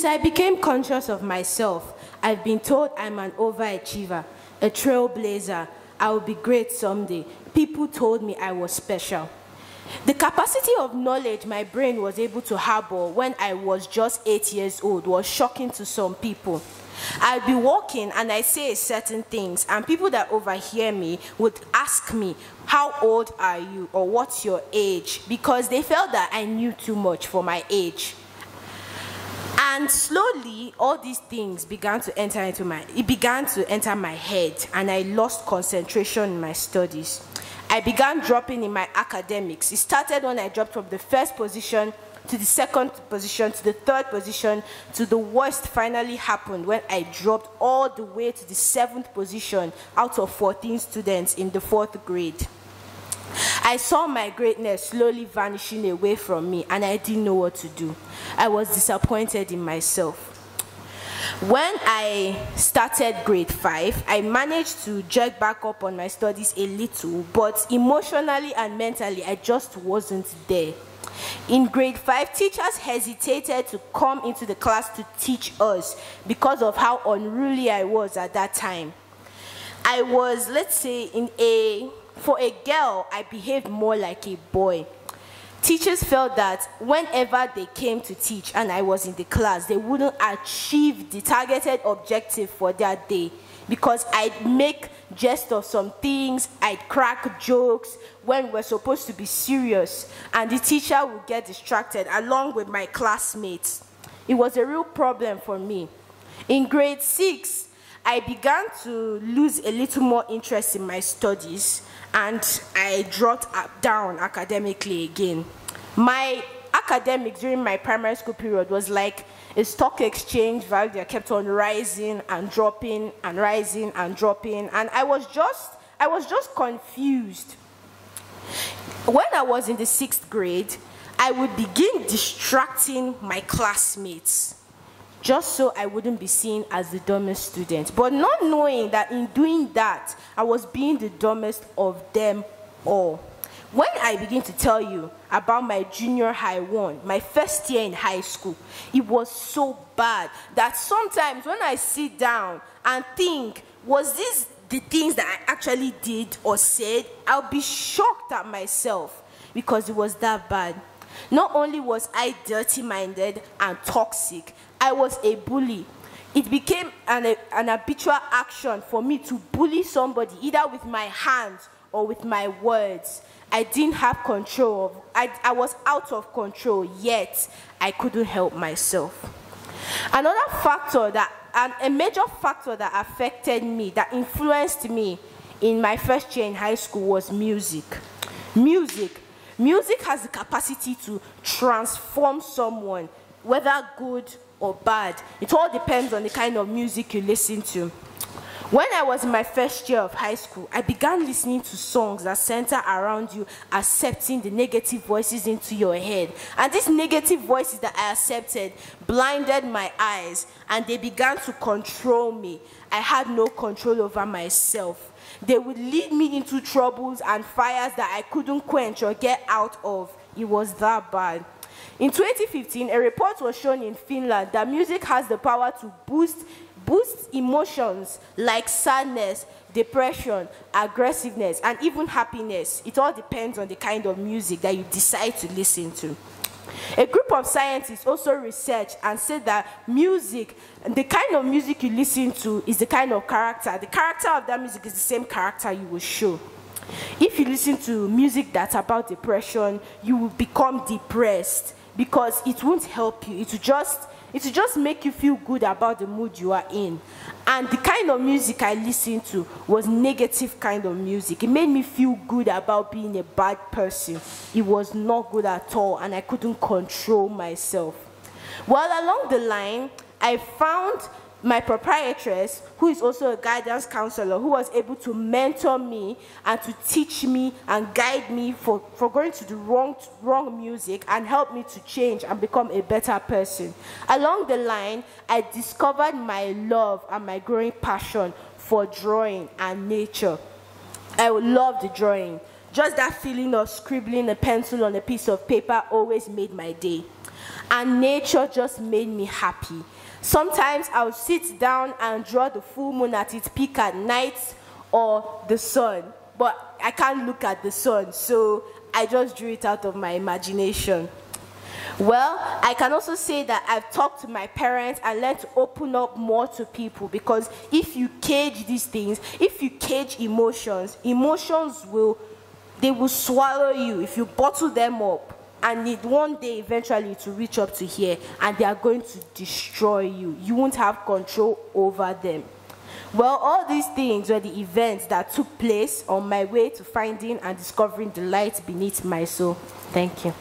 I became conscious of myself, I've been told I'm an overachiever, a trailblazer, I will be great someday. People told me I was special. The capacity of knowledge my brain was able to harbor when I was just 8 years old was shocking to some people. I'd be walking and I say certain things, and people that overhear me would ask me, how old are you, or what's your age? Because they felt that I knew too much for my age. And slowly, all these things began to enter my head, and I lost concentration in my studies. I began dropping in my academics. It started when I dropped from the first position to the second position to the third position, to the worst finally happened when I dropped all the way to the 7th position out of 14 students in the 4th grade. I saw my greatness slowly vanishing away from me, and I didn't know what to do. I was disappointed in myself. When I started grade 5, I managed to jerk back up on my studies a little, but emotionally and mentally, I just wasn't there. In grade 5, teachers hesitated to come into the class to teach us because of how unruly I was at that time. I was, let's say, for a girl, I behaved more like a boy. Teachers felt that whenever they came to teach and I was in the class, they wouldn't achieve the targeted objective for that day because I'd make jest of some things, I'd crack jokes when we're supposed to be serious, and the teacher would get distracted along with my classmates. It was a real problem for me. In grade 6, I began to lose a little more interest in my studies, and I dropped down academically again. My academics during my primary school period was like a stock exchange value that kept on rising and dropping and rising and dropping, and I was just confused. When I was in the 6th grade, I would begin distracting my classmates just so I wouldn't be seen as the dumbest student, but not knowing that in doing that, I was being the dumbest of them all. When I begin to tell you about my junior high one, my first year in high school, it was so bad that sometimes when I sit down and think, was this the things that I actually did or said, I'll be shocked at myself because it was that bad. Not only was I dirty-minded and toxic, I was a bully. It became an habitual action for me to bully somebody, either with my hands or with my words. I didn't have control. I was out of control, yet I couldn't help myself. Another factor a major factor that affected me, that influenced me in my first year in high school was music. Music has the capacity to transform someone, whether good or bad. It all depends on the kind of music you listen to. When I was in my first year of high school, I began listening to songs that center around you, accepting the negative voices into your head. And these negative voices that I accepted blinded my eyes, and they began to control me. I had no control over myself. They would lead me into troubles and fires that I couldn't quench or get out of. It was that bad. In 2015, a report was shown in Finland that music has the power to boost emotions like sadness, depression, aggressiveness, and even happiness. It all depends on the kind of music that you decide to listen to. A group of scientists also researched and said that music, the kind of music you listen to is the kind of character. The character of that music is the same character you will show. If you listen to music that's about depression, you will become depressed because it won't help you. It will just make you feel good about the mood you are in. And the kind of music I listened to was negative kind of music. It made me feel good about being a bad person. It was not good at all, and I couldn't control myself. Well, along the line, I found my proprietress, who is also a guidance counselor, who was able to mentor me and to teach me and guide me for going to the wrong music and help me to change and become a better person. Along the line, I discovered my love and my growing passion for drawing and nature. I loved the drawing. Just that feeling of scribbling a pencil on a piece of paper always made my day. And nature just made me happy. Sometimes I'll sit down and draw the full moon at its peak at night or the sun, but I can't look at the sun, so I just drew it out of my imagination. Well, I can also say that I've talked to my parents and learned to open up more to people, because if you cage these things, if you cage emotions will swallow you if you bottle them up, and one day eventually to reach up to here, and they are going to destroy you. You won't have control over them. Well, all these things were the events that took place on my way to finding and discovering the light beneath my soul. Thank you.